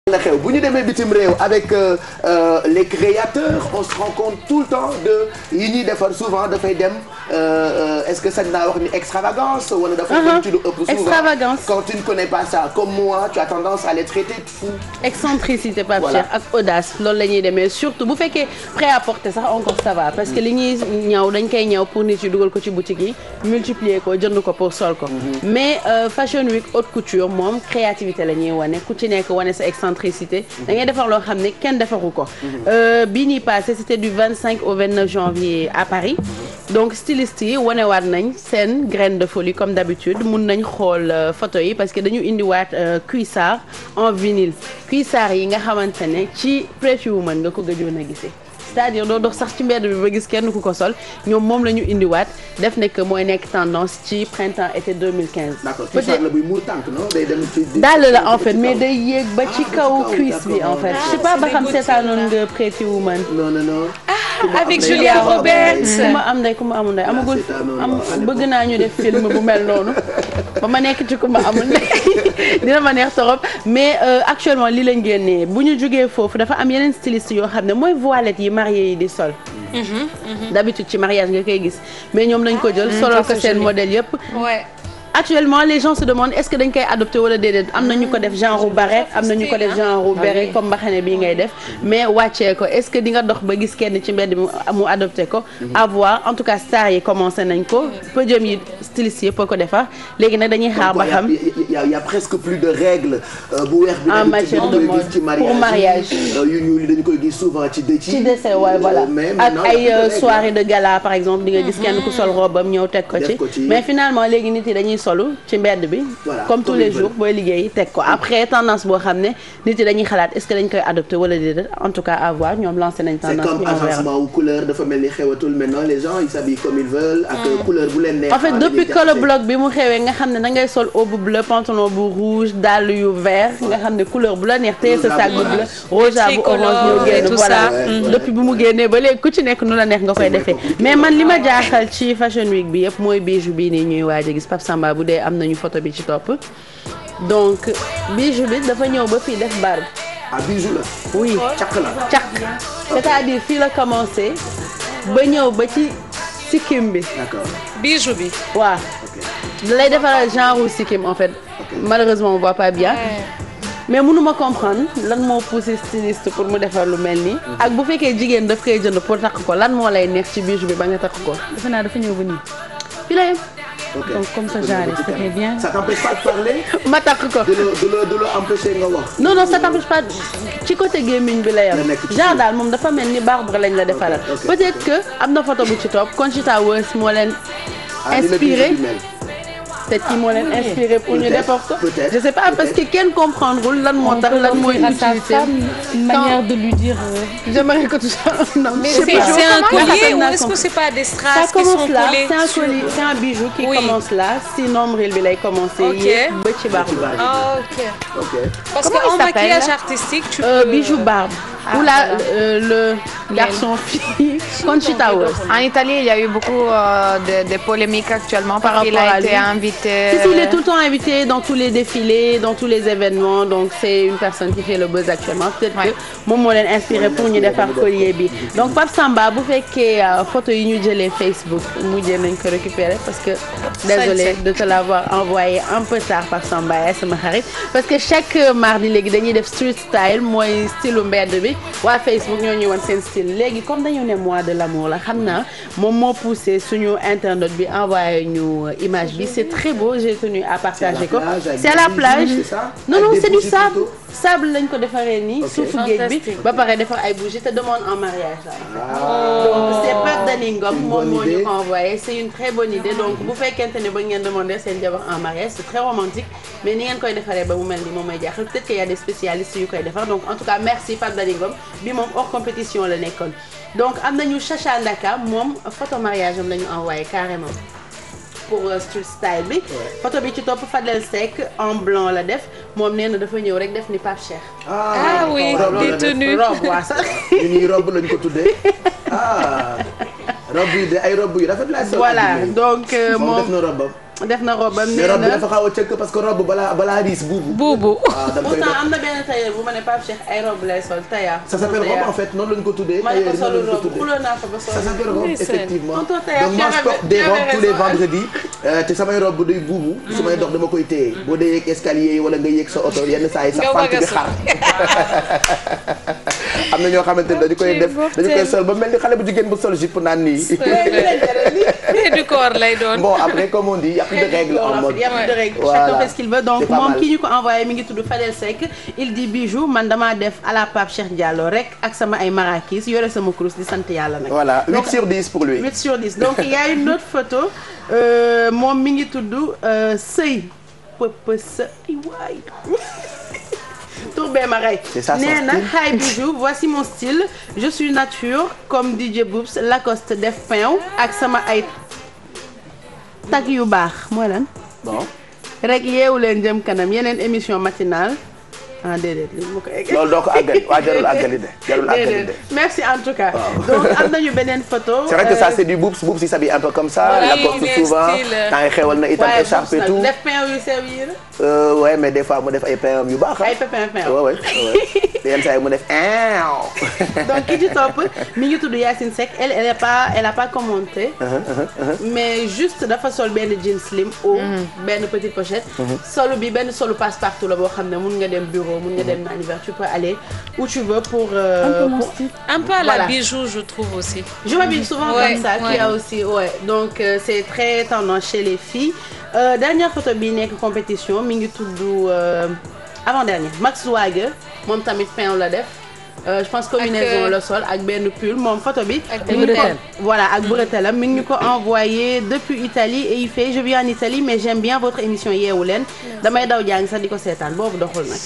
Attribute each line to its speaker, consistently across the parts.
Speaker 1: la xew bu ñu demee bitim réew avec les créateurs on se rend compte tout le temps de yi ñuy defar souvent dafay dem est-ce que sañ naa wax ni extravagance wala dafay dem ci lu ëpp souvent
Speaker 2: extravagance
Speaker 1: quand tu ne connais pas ça comme moi tu as tendance à les traiter de fou.
Speaker 2: excentricité Pape Cheikh ak audace loolu la ñuy demee surtout bu fekkee prêt-à-porter sax encore ça va parce que li ñuy ñaw dañ koy ñaw pour nit yi dugal ko ci boutique yi multiplier ko jënd ko pour sol ko mais fashion week haute couture moom créativité la ñuy wane ku ci nekk wane sa excentricité da ngay defar loo xam ne kenn defaru ko bii ñuy passé c'était du 25 au 29 janvier à Paris donc stylistes yi wanewaat nañ seen graine de folie comme d'habitude mun nañ xool photo yi parce que dañu indiwaat cuissard en vinyle cuissard yi nga xamante ne ci Pretty Woman nga ko gëjoon a gisee c'est-à-dire doo dox sax ci mbedd bi ba gis kenn ku ko sol ñoom moom la ñu indiwaat def nekk mooy nekk tendance ci printemps été 2015.
Speaker 1: d'accord peut-être la buy muur tànk non day dem ci.
Speaker 2: daal la en fait mais day yéeg ba ci kaw cuisse bi en fait. je sais pas ba xam seetaanoon nga Pretty Woman.
Speaker 1: non non non.
Speaker 3: avec Julia Roberts.
Speaker 2: ku ma am ndey ku ma amul ndey amagul bëgg naa ñu def film bu mel noonu ba ma nekk ci ku ma amul ndey dina ma neex torop mais actuellement li lañ génnee bu ñu jugee foofu dafa am yeneen styliste yoo xam ne mooy voilette yi marié yi di sol. d'habitude ci mariage nga koy gis mais ñoom lañ ko jël solal ko seen modèle yëpp. actuellement les gens se demandent est-ce que dañ koy adopté wala déedéet am na ñu ko def genre barrette am na ñu ko def genre béret comme mbaxane bii ngay def mais wàccee ko est-ce que di nga dox ba gis kenn ci mbedd mu adopté ko à voir en tout cas star yi commencé nañ ko podium yi styliste yëpp a ko defar léegi nag dañuy xaar ba xam
Speaker 1: y a presque plus de règles bu weex bi
Speaker 2: en matière de mode pour mariage
Speaker 1: yu ñuul dañu koy gis souvent ci
Speaker 2: décès waaye voilà ak ay soirée de gala par exemple di nga gis kenn ku sol robam ñëw teg ko ci mais finalement léegi nit yi dañuy solu ci mbedd bi comme tous les jours booy liggéey teg ko après tendance boo xam ne nit yi dañuy xalaat est-ce que dañ koy adopté wala déedéet en tout cas à voir ñoom lancé nañ tendance
Speaker 1: c'est comme agencement ou couleur dafa mel ni xewatul maintenant les gens ils s'habillent comme ils veulent ak couleur bu leen neex
Speaker 2: en fait depuis color block bi mu xewee nga xam ne da ngay sol haut bu bleu pantalon bu rouge dàll yu vert nga xam ne couleur bu la neex téye sa sac bu bleu rosa bu orange ñoo génn voilà depuis bu mu génnee ba léegi ku ci nekk nu la neex nga koy defee mais man li ma jaaxal ci fashion week bi yëpp mooy bijou bii nii ñuy waaj a gis Pape Samba bu dee am nañu photo bi ci topp donc bijou bi dafa ñëw ba fii def barbe.
Speaker 1: ah bijou la.
Speaker 2: oui
Speaker 1: caq la
Speaker 2: caq c'est-à-dire fii la commencé ba ñëw ba ci sikkim bi.
Speaker 1: d'accord
Speaker 3: bijou bi.
Speaker 2: waaw da lay defaral genre sikkim en fait malheureusement on voit pas bien. mais mënuma comprendre lan moo poussé styliste pour mu defar lu mel nii. ak bu fekkee jigéen daf koy jënd pour takk ko lan moo lay neex ci bijou bi ba nga takk ko. defe naa dafa ñëw ba nii fii la yem.
Speaker 1: ok
Speaker 2: donc comme ça genre c'est très bien.
Speaker 1: ça t'empêche pas de parler.
Speaker 2: ma takk ko.
Speaker 1: du la empêcher nga wax.
Speaker 2: non ça t'empêche pas ci côté gémmiñ bi la yem. genre daal moom dafa mel ni barbe lañ la defaral. peut-être que am na photo bu ci topp Conchita Wurst moo leen inspiré. peut-être qui moo leen inspiré pour ñu defar ko. je sais pas parce que kenn comprendrewul lan moo tax lan mooy utilité
Speaker 4: une manière de lui dire.
Speaker 2: j'aimerais que tout ça. non
Speaker 3: mais c'est un collier ou est-ce que c'est pas des strass qui sont collés?
Speaker 2: c'est un collier, c'est un bijou qui commence là si nombril bi lay commencer. yéeg ba ci barbe.
Speaker 3: ah ok. parce que en maquillage artistique tu peux.
Speaker 2: bijou barbe. ou là le garçon fille Conchita Wurst.
Speaker 4: En Italie, il y a eu beaucoup de polémiques actuellement parce qu'il a été invité.
Speaker 2: Si, il est tout le temps invité dans tous les défilés, dans tous les événements. Donc c'est une personne qui fait le buzz actuellement. Peut-être que moom moo leen inspiré pour ñu defar collier bi. Donc Pape Samba bu fekkee photo yi ñu jëlee Facebook mujjee nañ ko récupérer parce que désolé de te l'avoir envoyé un peu tard Pape Samba sama xarit parce que chaque mardi léegi dañuy def street style mooy style mbedd bi. waa Facebook ñoo ñëwoon seen style léegi comme dañu ne mois de l'amour la xam naa moom moo poussé suñu internaute bi envoyé ñu image bi c'est très beau j'ai tenu à partager ko c'est à la plage non c'est du sable lañ ko defaree nii suufu géej bi ba pare defar ay bougies te demande en mariage la donc c'est Pape Dani Ngom moom moo ñu ko envoyé c'est une très bonne idée donc bu fekkente ne ba ngeen demander seen jabar en mariage c'est très romantique mais ni ngeen koy defaree ba mu mel ni moom may jaaxal peut-être qu'il y a des spécialistes yu koy defar donc en tout cas merci Pape Dani Ngom bi moom hors compétition la nekkoon donc am nañu Chacha Ndaka moom photo mariage am la ñu envoyé carrément pour street style bi photo bi ci topp Fadel Seck en blanc la def moom nee na dafa ñëw rek def ni Pape Cheikh.
Speaker 3: ah oui des tenues
Speaker 2: robe waa sax.
Speaker 1: ñuy robe lañ ko tuddee robe yi de ay robe yu rafet la.
Speaker 2: voilà donc moom
Speaker 1: def na robe.
Speaker 2: def na robam
Speaker 1: mais robe bi dafa xaw a cëkk parce que robe balaa riis buubu.
Speaker 2: pourtant am na benn tailleur bu ma ne Pape Cheikh ay robe lay sol tailleur.
Speaker 1: ça s'appelle robe en fait noonu lañu ko tuddee.
Speaker 2: tailleur noonu lañu ko tuddee xuloo naa fa ba sol.
Speaker 1: ça s'appelle robe effectivement. donc moi je porte des robes tous les vendredis. te samay robe day buubu. su may dox dama koy téye. boo dee yéeg escalier yi wala nga yéeg sa oto yenn saa yi sa pant bi xar. am na ñoo xamante ne dañu koy def dañu koy sol ba mel ni xale bu jigéen bu sol jupe naan nii.
Speaker 3: du corps lay doon.
Speaker 1: bon après comme on dit y a plus de règles en mode.
Speaker 2: y a plus de règles chacun fait ce qu'il veut donc moom ki ñu ko envoyé mi ngi tudd Fadel Seck il dit Bijou man damaa def à la Pape Cheikh Diallo rek ak sama ay marakis yore sama kurus di sant yàlla nag.
Speaker 1: voilà 8 sur 10 pour lui.
Speaker 2: 8 sur 10 donc il y a une autre photo moom mi ngi tudd Sëy Pëpë Sëy waay. Tourbé Maray nee na hi Bijou voici mon style je suis nature comme DJ Boubs Lacoste def pain ak sama ay tag yu baax mooy lan.
Speaker 1: bon
Speaker 2: rek yeewu leen jëm kanam yeneen émission matinale ah déedéet li ma ko egg.
Speaker 1: loolu doo ko àggali waa jarul àggali de jarul àggali de.
Speaker 2: merci en tout cas. donc am nañu beneen photo.
Speaker 1: c'est vrai que ça c'est du Boubs Boubs il s'habille un peu comme ça. Lacoste souvent temps yi xewal na itam écharpe et tout.
Speaker 2: def pain yu sew yi la.
Speaker 1: ouais mais des fois mu def ay pain yu baax.
Speaker 2: ay pain.
Speaker 1: ouais yenn saa yi mu def
Speaker 2: donc ki ci topp mi ngi tudd Yacine Seck elle a pas commenté. mais juste dafa sol benn jean slim haut. benn petite pochette. solu bi benn solu passe-partout la boo xam ne mun nga dem bureau mun nga dem anniversaire tu peux aller où tu veux pour.
Speaker 3: un peu à la Bijou je trouve aussi.
Speaker 2: je m'habille souvent comme ça. qui a aussi donc c'est très tendance chez les filles. dernière photo bi nekk compétition mi ngi tudd avant-dernier Max Wager moom tamit pain la def. je pense combinaison le sol ak benn pull moom photo bi. ak bretelle voilà ak bretelle mi ngi ñu ko envoyé depuis Italie et il fait je vis en Italie mais j'aime bien votre émission Yeewu Leen. damay daw jàng sax di ko seetaan boobu doxul nag.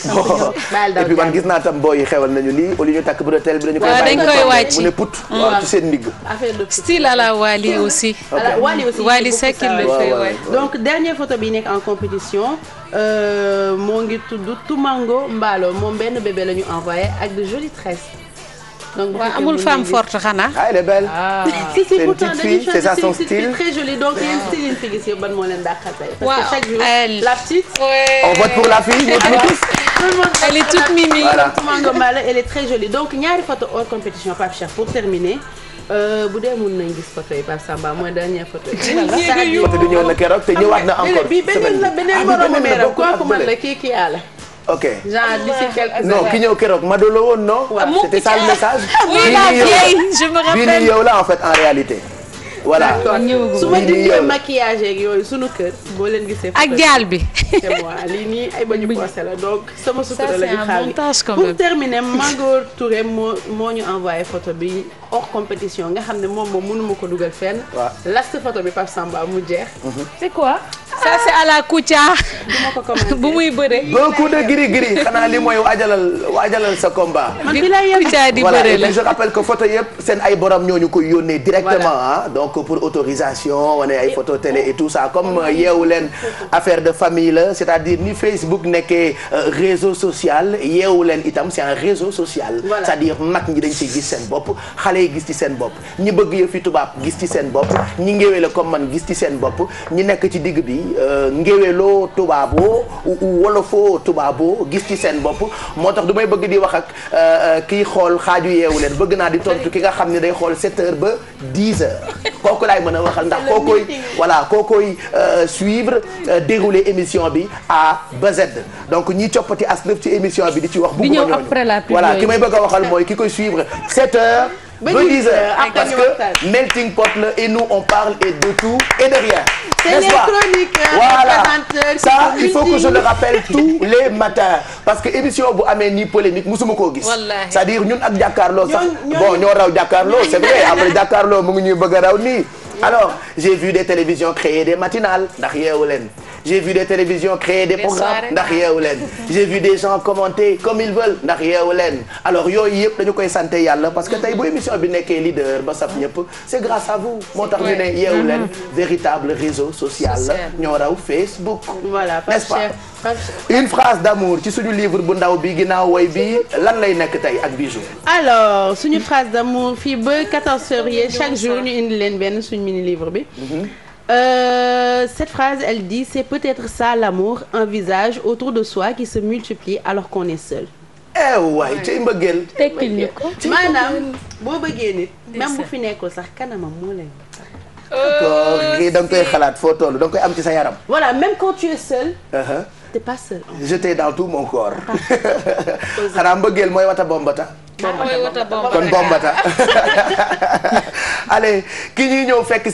Speaker 2: baal daw
Speaker 1: et puis man gis naa tam booy yi xewal nañu lii au lieu ñu takk bretelle bi dañu koy.
Speaker 3: dañ koy wàcc
Speaker 1: mu ne put. waaw ci seen ndigg.
Speaker 2: affaire de
Speaker 3: style à la Wally aussi. Wally Seck il le fait
Speaker 2: donc dernière photo bi nekk en compétition. moo ngi tudd Tumango Mbalo moom benn bébé la ñu envoyé ak de jolies tresses. donc
Speaker 3: amul femme forte xanaa.
Speaker 1: elle est belle.
Speaker 2: si
Speaker 1: c'est une petite fille c'est ça son style.
Speaker 2: très jolie donc yéen style yi fi gis yëpp ban moo leen dàqal tey. parce que chaque jour la petite.
Speaker 1: on vote pour la fille nous tous.
Speaker 2: elle est toute mimi.
Speaker 1: voilà
Speaker 2: Tumango Mbalo elle est très jolie donc ñaari photo hors compétition Pape Cheikh pour terminer. bu dee mun nañ gis photo yi Pape Samba mooy dernière photo yi.
Speaker 1: photo bi ñëw na keroog te ñëwaat na encore.
Speaker 2: bi beneen moromu meeram kooku man la kii àlla.
Speaker 1: ok
Speaker 2: genre d'ici quelques années.
Speaker 1: non ki ñëw keroog Mado la woon non. c'était ça le message.
Speaker 3: oui la vieille je me rappelle.
Speaker 1: bii nii yow la en fait en réalité. voilà
Speaker 2: su ma dindee maquillage yeeg yooyu sunu kër boo leen gisee.
Speaker 3: ak jaal bi.
Speaker 2: c'est moi lii nii ay bañu poosé la donc sama sutura la ñu xaar pour terminer Magor Touré moo ñu envoyé photo bi hors compétition nga xam ne moom mënuma ko dugal fenn.
Speaker 1: waaw
Speaker 2: last photo bi Pape Samba mu jeex.
Speaker 3: c'est quoi. ça c'est à la Kouthia.
Speaker 2: duma ko commenter
Speaker 3: bu muy bëre.
Speaker 1: beaucoup de gris xanaa li mooy waajalal sa combat.
Speaker 2: man bi la yem
Speaker 3: Kouthia di
Speaker 1: voilà
Speaker 3: bëre
Speaker 1: et
Speaker 3: la.
Speaker 1: puis je rappelle que photo yëpp seen ay borom ñoo ñu koy yónnee directement ah donc pour autorisation wane ay photo télé et tout ça comme Yeewu Leen affaire de famille la c'est-à-dire ni Facebook nekkee réseau social Yeewu Leen itam c'est un réseau social. c'est-à-dire mag ñi dañ ciy gis seen bopp xale yi gis ci seen bopp ñi bëgg yëfi tubaab gis ci seen bopp ñi ngéwee la comme man gis ci seen bopp ñi nekk ci digg bi ngéwéloo tubaaboo wolofoo tubaaboo gis ci seen bopp moo tax du may bëgg di wax ak kii xool xaaju Yeewu Leen bëgg naa di tontu ki nga xam ne day xool 7 heures ba 10 heures kooku laay mën a waxal ndax kookoy suivre dérouler émission bi A ba Z donc ñi coppati as lëf ci émission bi di ci wax bëgg ñooñu voilà ki may bëgg a waxal mooy ki koy suivre 7 heures ba 10 heures parce que melting pot la et nous on parle et de tout et de rien.
Speaker 2: C'est les chroniqueurs,
Speaker 1: voilà
Speaker 2: les
Speaker 1: ça il faut que je le rappelle tous les matins parce que émission bu amee nii polémique musuma koo gis. c'est-à-dire ñun ak jàkkaarloo sax bon ñoo raw jàkkaarloo c'est vrai après jàkkaarloo mu ngi ñuy bëgg a raw nii. alors j'ai vu des télévisions créer des matinales ndax Yeewu Leen j'ai vu des télévisions créer des programmes ndax Yeewu Leen j'ai vu des gens commenter comme ils veulent ndax Yeewu Leen alors yooyu yëpp dañu koy sant yàlla parce que tey bu émission bi nekkee leader ba saf ñëpp c'est grâce à vous moo tax ñu ne Yeewu Leen véritable réseau social la ñoo raw Facebook n'est-ce pas une phrase d'amour ci suñu livre bu ndaw bi ginnaaw woy bi lan lay nekk tey ak Bijou
Speaker 2: alors suñu phrase d'amour fii ba 14 février chaque jour ñu indi leen benn suñu mini livre bi Cette phrase, elle dit c'est peut-être ça l'amour, un visage autour de soi qui se multiplie alors qu'on est seul.
Speaker 1: waay ci mbëggeel.
Speaker 2: tekkil ñu ko maanaam boo bëggee nit. même bu fi nekkul sax kanamam moo lay.
Speaker 1: d'accord da nga koy xalaat foo toll da nga koy am ci sa yaram.
Speaker 2: voilà même quand tu es seul. t'es pas seul.
Speaker 1: j'étais dans tout mon corps. xanaa mbëggeel mooy wata bombata.
Speaker 3: mooy wata bombata
Speaker 1: kon bombata. allez ki ñuy ñëw fekk.